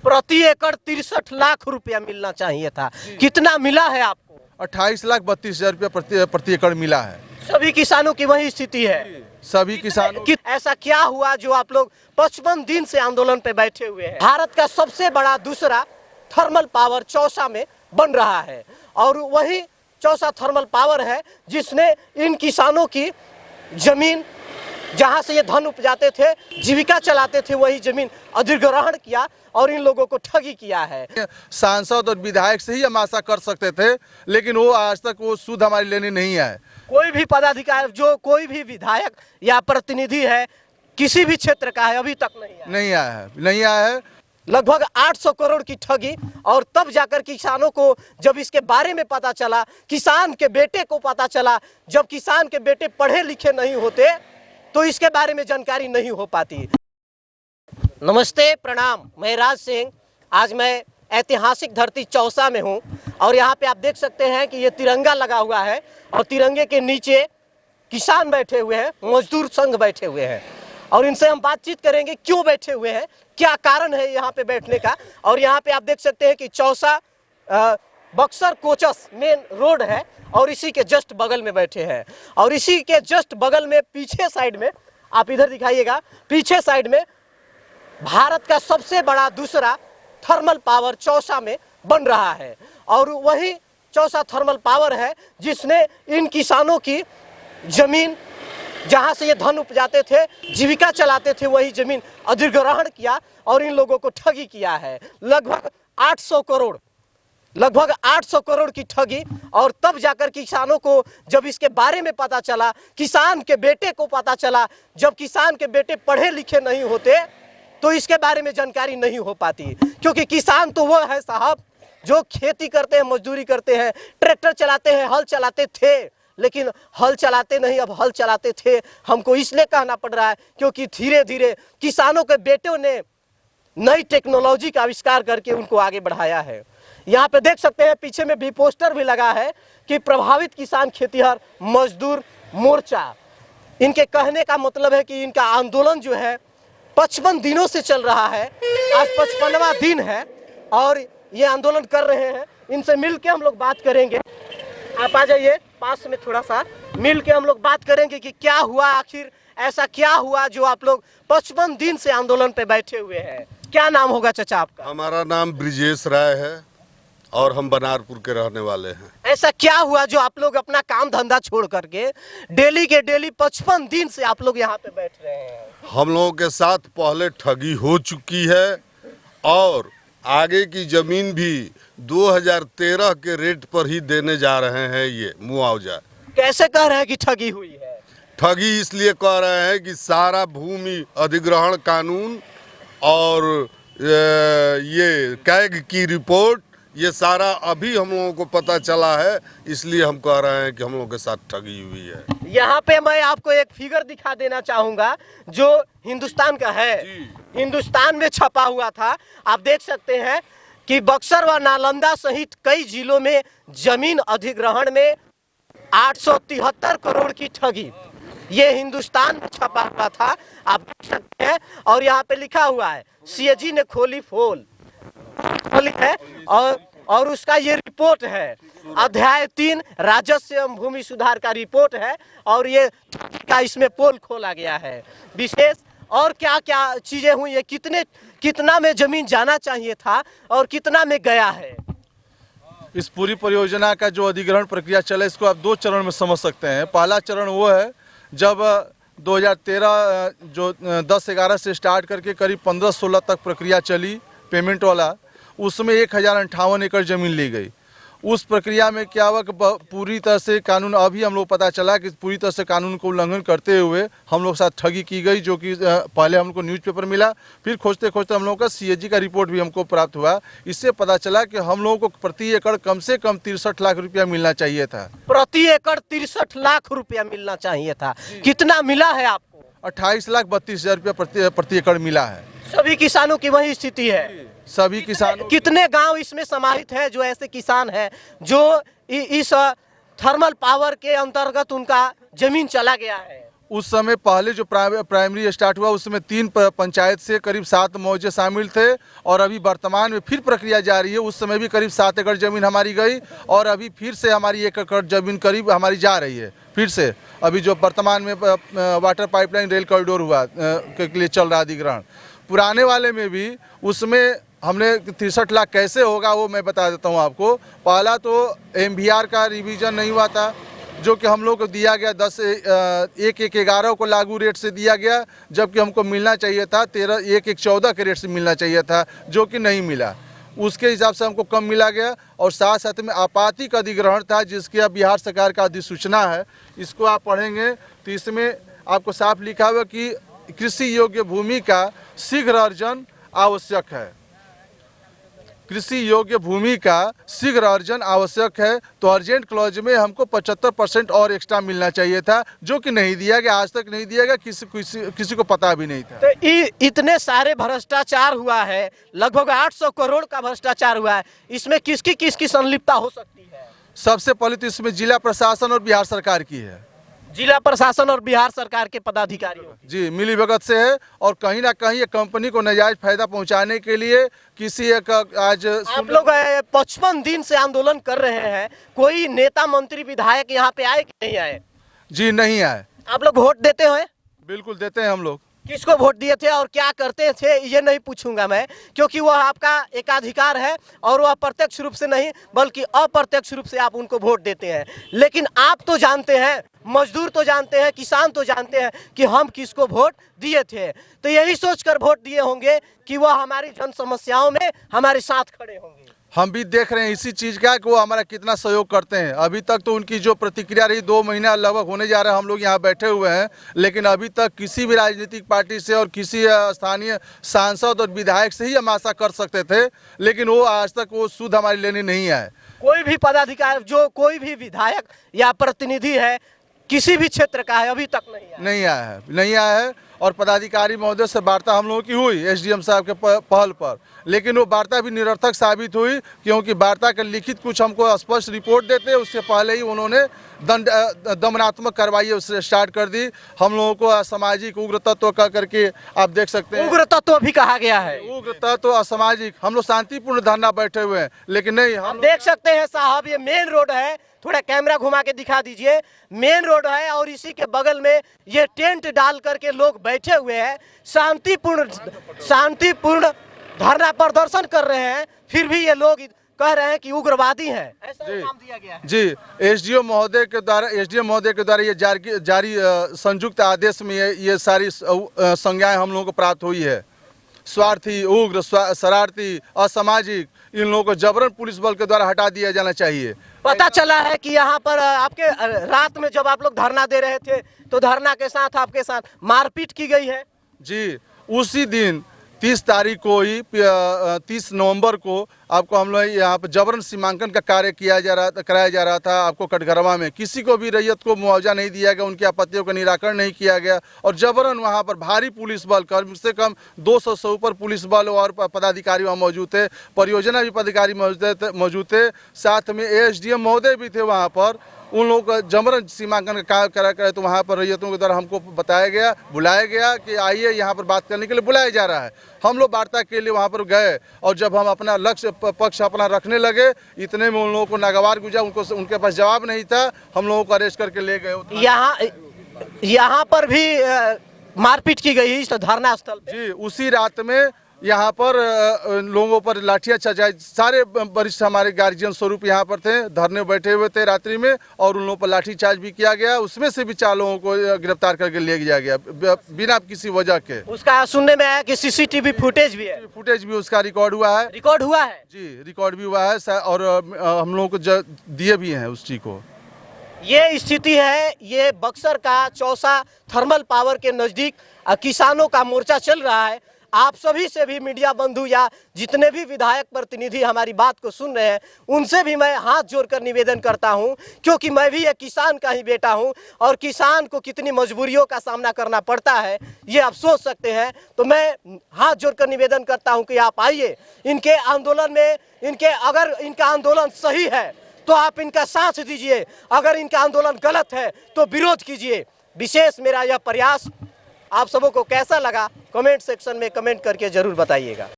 प्रति एकड़ 63 लाख रुपया मिलना चाहिए था, कितना मिला है आपको? 28,32,000 रुपया प्रति एकड़ मिला है। सभी किसानों की वही स्थिति है। सभी किसानों ऐसा क्या हुआ जो आप लोग 55 दिन से आंदोलन पे बैठे हुए हैं? भारत का सबसे बड़ा दूसरा थर्मल पावर चौसा में बन रहा है और वही चौसा थर्मल पावर है जिसने इन किसानों की जमीन, जहां से ये धन उपजाते थे, जीविका चलाते थे, वही जमीन अधिग्रहण किया और इन लोगों को ठगी किया है। सांसद और विधायक से ही हम आशा कर सकते थे, लेकिन वो आज तक वो सुध हमारी लेने नहीं आए। कोई भी पदाधिकारी, जो कोई भी विधायक या प्रतिनिधि है किसी भी क्षेत्र का है, अभी तक नहीं आया है। लगभग 800 करोड़ की ठगी, और तब जाकर किसानों को जब इसके बारे में पता चला, किसान के बेटे को पता चला, जब किसान के बेटे पढ़े लिखे नहीं होते तो इसके बारे में जानकारी नहीं हो पाती। नमस्ते, प्रणाम, मैं राज सिंह। आज मैं ऐतिहासिक धरती चौसा में हूँ और यहाँ पे आप देख सकते हैं कि ये तिरंगा लगा हुआ है और तिरंगे के नीचे किसान बैठे हुए हैं, मजदूर संघ बैठे हुए हैं और इनसे हम बातचीत करेंगे क्यों बैठे हुए हैं, क्या कारण है यहाँ पे बैठने का। और यहाँ पे आप देख सकते हैं कि चौसा बक्सर कोचस मेन रोड है और इसी के जस्ट बगल में बैठे हैं और इसी के जस्ट बगल में पीछे साइड में, आप इधर दिखाइएगा, पीछे साइड में भारत का सबसे बड़ा दूसरा थर्मल पावर चौसा में बन रहा है और वही चौसा थर्मल पावर है जिसने इन किसानों की जमीन, जहां से ये धन उपजाते थे, जीविका चलाते थे, वही जमीन अधिग्रहण किया और इन लोगों को ठगी किया है। लगभग 800 करोड़ की ठगी, और तब जाकर किसानों को जब इसके बारे में पता चला, किसान के बेटे को पता चला, जब किसान के बेटे पढ़े लिखे नहीं होते तो इसके बारे में जानकारी नहीं हो पाती, क्योंकि किसान तो वो है साहब जो खेती करते हैं, मजदूरी करते हैं, ट्रैक्टर चलाते हैं, हल चलाते थे, लेकिन हल चलाते नहीं, अब हल चलाते थे। हमको इसलिए कहना पड़ रहा है क्योंकि धीरे धीरे किसानों के बेटों ने नई टेक्नोलॉजी का आविष्कार करके उनको आगे बढ़ाया है। यहाँ पे देख सकते हैं पीछे में भी पोस्टर भी लगा है कि प्रभावित किसान खेतिहर मजदूर मोर्चा। इनके कहने का मतलब है कि इनका आंदोलन जो है 55 दिनों से चल रहा है, आज 55वां दिन है और ये आंदोलन कर रहे हैं। इनसे मिल के हम लोग बात करेंगे, आप आ जाइए पास में, थोड़ा सा मिल के हम लोग बात करेंगे कि क्या हुआ, आखिर ऐसा क्या हुआ जो आप लोग 55 दिन से आंदोलन पे बैठे हुए हैं। क्या नाम होगा चाचा आपका? हमारा नाम ब्रिजेश राय है और हम बनारपुर के रहने वाले हैं। ऐसा क्या हुआ जो आप लोग अपना काम धंधा छोड़ करके डेली के डेली 55 दिन से आप लोग यहाँ पे बैठ रहे हैं? हम लोगों के साथ पहले ठगी हो चुकी है और आगे की जमीन भी 2013 के रेट पर ही देने जा रहे हैं। ये मुआवजा कैसे कह रहे हैं कि ठगी हुई है? ठगी इसलिए कह रहे हैं कि सारा भूमि अधिग्रहण कानून और ये कैग की रिपोर्ट, ये सारा अभी हम लोगों को पता चला है, इसलिए हम कह रहे हैं कि हम लोगों के साथ ठगी हुई है। यहाँ पे मैं आपको एक फिगर दिखा देना चाहूंगा जो हिंदुस्तान का है, हिंदुस्तान में छपा हुआ था। आप देख सकते हैं कि बक्सर व नालंदा सहित कई जिलों में जमीन अधिग्रहण में 873 करोड़ की ठगी, ये हिंदुस्तान में छपा हुआ था, आप देख सकते हैं। और यहाँ पे लिखा हुआ है सीएजी ने खोली है और उसका ये रिपोर्ट है, अध्याय 3 राजस्व एवं भूमि सुधार का रिपोर्ट है और ये का इसमें पोल खोला गया है विशेष। और क्या क्या चीजें हुई है, कितना में जमीन जाना चाहिए था और कितना में गया है। इस पूरी परियोजना का जो अधिग्रहण प्रक्रिया चला, इसको आप 2 चरण में समझ सकते हैं। पहला चरण वो है जब 2013 जो 10-11 से स्टार्ट करके करीब 15-16 तक प्रक्रिया चली पेमेंट वाला, उसमें 1058 एकड़ ज़मीन ली गई। उस प्रक्रिया में क्या हुआ कि पूरी तरह से कानून, अभी हम लोग पता चला कि पूरी तरह से कानून को उल्लंघन करते हुए हम लोग साथ ठगी की गई, जो कि पहले हमको न्यूज़पेपर मिला, फिर खोजते खोजते हम लोगों का सीएजी का रिपोर्ट भी हमको प्राप्त हुआ। इससे पता चला कि हम लोगों को प्रति एकड़ कम से कम 63 लाख रुपया मिलना चाहिए था। प्रति एकड़ 63 लाख रुपया मिलना चाहिए था, कितना मिला है आपको? 28,32,000 रुपया प्रति एकड़ मिला है। सभी किसानों की वही स्थिति है। सभी किसान, कितने गांव इसमें समाहित है जो ऐसे किसान हैं जो इस थर्मल पावर के अंतर्गत उनका जमीन चला गया है? उस समय पहले जो प्राइमरी स्टार्ट हुआ उसमें 3 पंचायत से करीब 7 मौजे शामिल थे और अभी वर्तमान में फिर प्रक्रिया जारी है। उस समय भी करीब 7 एकड़ ज़मीन हमारी गई और अभी फिर से हमारी 1 एकड़ ज़मीन करीब हमारी जा रही है फिर से। अभी जो वर्तमान में वाटर पाइपलाइन रेल कॉरिडोर हुआ के लिए चल रहा अधिग्रहण, पुराने वाले में भी उसमें हमने 63 लाख कैसे होगा वो मैं बता देता हूँ आपको। पहला तो MVR का रिवीजन नहीं हुआ था जो कि हम लोग को दिया गया 11 को लागू रेट से दिया गया, जबकि हमको मिलना चाहिए था 14 के रेट से मिलना चाहिए था जो कि नहीं मिला। उसके हिसाब से हमको कम मिला गया और साथ साथ में आपातिक अधिग्रहण था जिसकी अब बिहार सरकार का अधिसूचना है। इसको आप पढ़ेंगे तो इसमें आपको साफ लिखा हुआ कि कृषि योग्य भूमि का शीघ्र अर्जन आवश्यक है। कृषि योग्य भूमि का शीघ्र अर्जन आवश्यक है, तो अर्जेंट क्लॉज में हमको 75% और एक्स्ट्रा मिलना चाहिए था जो कि नहीं दिया गया, आज तक नहीं दिया गया, किसी को पता भी नहीं था। तो इतने सारे भ्रष्टाचार हुआ है, लगभग 800 करोड़ का भ्रष्टाचार हुआ है, इसमें किसकी संलिप्तता हो सकती है? सबसे पहले तो इसमें जिला प्रशासन और बिहार सरकार की है। जिला प्रशासन और बिहार सरकार के पदाधिकारियों जी मिलीभगत से है और कहीं ना कहीं ये कंपनी को नाजायज फायदा पहुंचाने के लिए किसी एक आज आप लोग 55 दिन से आंदोलन कर रहे हैं, कोई नेता मंत्री विधायक यहाँ पे आए कि नहीं आए? जी नहीं आए। आप लोग वोट देते हैं? बिल्कुल देते हैं हम लोग। किसको वोट दिए थे और क्या करते थे ये नहीं पूछूंगा मैं, क्योंकि वह आपका एकाधिकार है और वह प्रत्यक्ष रूप से नहीं बल्कि अप्रत्यक्ष रूप से आप उनको वोट देते हैं। लेकिन आप तो जानते हैं, मजदूर तो जानते हैं, किसान तो जानते हैं कि हम किसको वोट दिए थे। तो यही सोचकर वोट दिए होंगे कि वह हमारी जन समस्याओं में हमारे साथ खड़े होंगे। हम भी देख रहे हैं इसी चीज़ का कि वो हमारा कितना सहयोग करते हैं। अभी तक तो उनकी जो प्रतिक्रिया रही 2 महीना लगभग होने जा रहा है, हम लोग यहाँ बैठे हुए हैं, लेकिन अभी तक किसी भी राजनीतिक पार्टी से और किसी स्थानीय सांसद और विधायक से ही हम आशा कर सकते थे, लेकिन वो आज तक वो सुध हमारी लेने नहीं आए। कोई भी पदाधिकारी, जो कोई भी विधायक या प्रतिनिधि है किसी भी क्षेत्र का है, अभी तक नहीं आया है। और पदाधिकारी महोदय से वार्ता हम लोगों की हुई SDM साहब के पहल पर, लेकिन वो वार्ता भी निरर्थक साबित हुई क्योंकि वार्ता के लिखित कुछ हमको स्पष्ट रिपोर्ट देते, उससे पहले ही उन्होंने दमनात्मक कार्रवाई उससे स्टार्ट कर दी। हम लोगों को असामाजिक उग्र तत्व कह करके आप देख सकते हैं। उग्र तत्व भी कहा गया है। उग्र तत्व असामाजिक, हम लोग शांतिपूर्ण धरना बैठे हुए हैं, लेकिन नहीं हम देख सकते हैं साहब, ये मेन रोड है, थोड़ा कैमरा घुमा के दिखा दीजिए। मेन रोड है और इसी के बगल में ये टेंट डाल करके लोग बैठे हुए हैं, शांतिपूर्ण धरना प्रदर्शन कर रहे हैं, फिर भी ये लोग कह रहे हैं कि उग्रवादी हैं। ऐसा नाम दिया गया है। जी SDM महोदय के द्वारा ये जारी संयुक्त आदेश में ये सारी संज्ञाएं हम लोगों को प्राप्त हुई है। स्वार्थी, उग्र, शरारती, असामाजिक, इन लोगों को जबरन पुलिस बल के द्वारा हटा दिया जाना चाहिए। पता चला है कि यहाँ पर आपके रात में जब आप लोग धरना दे रहे थे तो धरना के साथ आपके साथ मारपीट की गई है। जी उसी दिन 30 तारीख को ही 30 नवंबर को आपको हम लोग यहाँ पर जबरन सीमांकन का कार्य कराया जा रहा था। आपको कटघरवा में किसी को भी रैयत को मुआवजा नहीं दिया गया, उनकी आपत्तियों का निराकरण नहीं किया गया और जबरन वहाँ पर भारी पुलिस बल, कम से कम 200 से ऊपर पुलिस बल और पदाधिकारी वहाँ मौजूद थे, परियोजना भी पदाधिकारी मौजूद थे, साथ में SDM महोदय भी थे वहाँ पर। उन लोगों का जबरन सीमांकन का कार्य करे तो वहाँ पर रैयतों के द्वारा हमको बुलाया गया कि आइए यहाँ पर बात करने के लिए बुलाया जा रहा है। हम लोग वार्ता के लिए वहाँ पर गए और जब हम अपना लक्ष्य पक्ष अपना रखने लगे, इतने में उन लोगों को नागवार गुजरा, उनके पास जवाब नहीं था, हम लोगों को अरेस्ट करके ले गए। यहाँ पर भी मारपीट की गई इस धरना स्थल पे। जी उसी रात में यहाँ पर लोगों पर लाठियाँ चलाए, सारे वरिष्ठ हमारे गार्जियन स्वरूप यहाँ पर थे, धरने बैठे हुए थे रात्रि में और उन लोगों पर लाठीचार्ज भी किया गया। उसमें से भी 4 लोगों को गिरफ्तार करके ले गया गया बिना किसी वजह के। उसका सुनने में आया कि CCTV फुटेज भी है। फुटेज भी उसका रिकॉर्ड हुआ है। जी रिकॉर्ड भी हुआ है और हम लोगों को दिए भी हैं उस चीज को। ये स्थिति है, ये बक्सर का चौसा थर्मल पावर के नजदीक किसानों का मोर्चा चल रहा है। आप सभी से भी मीडिया बंधु या जितने भी विधायक प्रतिनिधि हमारी बात को सुन रहे हैं, उनसे भी मैं हाथ जोड़कर निवेदन करता हूं, क्योंकि मैं भी एक किसान का ही बेटा हूं और किसान को कितनी मजबूरियों का सामना करना पड़ता है ये आप सोच सकते हैं। तो मैं हाथ जोड़कर निवेदन करता हूं कि आप आइए इनके आंदोलन में, अगर इनका आंदोलन सही है तो आप इनका साथ दीजिए, अगर इनका आंदोलन गलत है तो विरोध कीजिए। विशेष मेरा यह प्रयास आप सबों को कैसा लगा कमेंट सेक्शन में कमेंट करके जरूर बताइएगा।